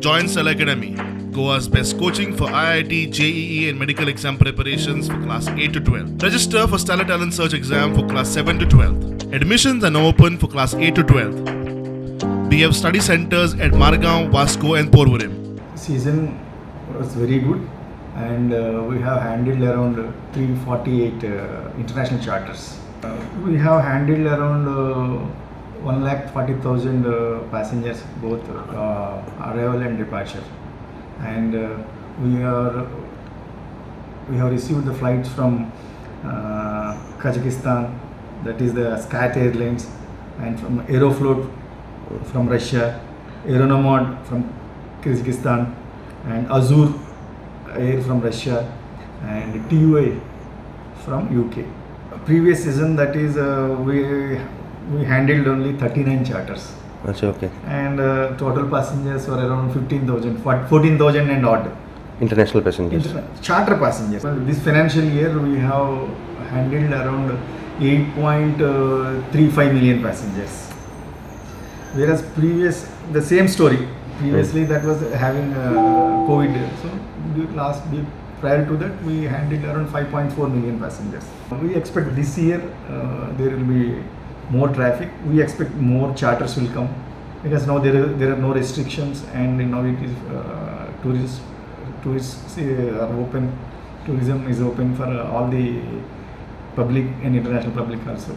Join Cell Academy, Goa's best coaching for IIT, JEE and medical exam preparations for class 8 to 12. Register for Stellar Talent Search exam for class 7 to 12. Admissions are now open for class 8 to 12. We have study centers at Margao, Vasco and Porvorim. Season was very good, and we have handled around 348 international charters. We have handled around 1,40,000 passengers, both arrival and departure, and we have received the flights from Kazakhstan, that is the SCAT Airlines, and from Aeroflot from Russia, Aeronomod from Kyrgyzstan, and Azur Air from Russia, and TUI from UK. Previous season, that is, we handled only 39 charters. Okay. And total passengers were around 15,000, 14,000 and odd. International passengers. Charter passengers. Well, this financial year we have handled around 8.35 million passengers. Whereas the same story. Previously that was having COVID. So prior to that we handled around 5.4 million passengers. We expect this year there will be more traffic. We expect more charters will come, because now there are no restrictions, and now it is tourists are open. Tourism is open for all the public and international public also.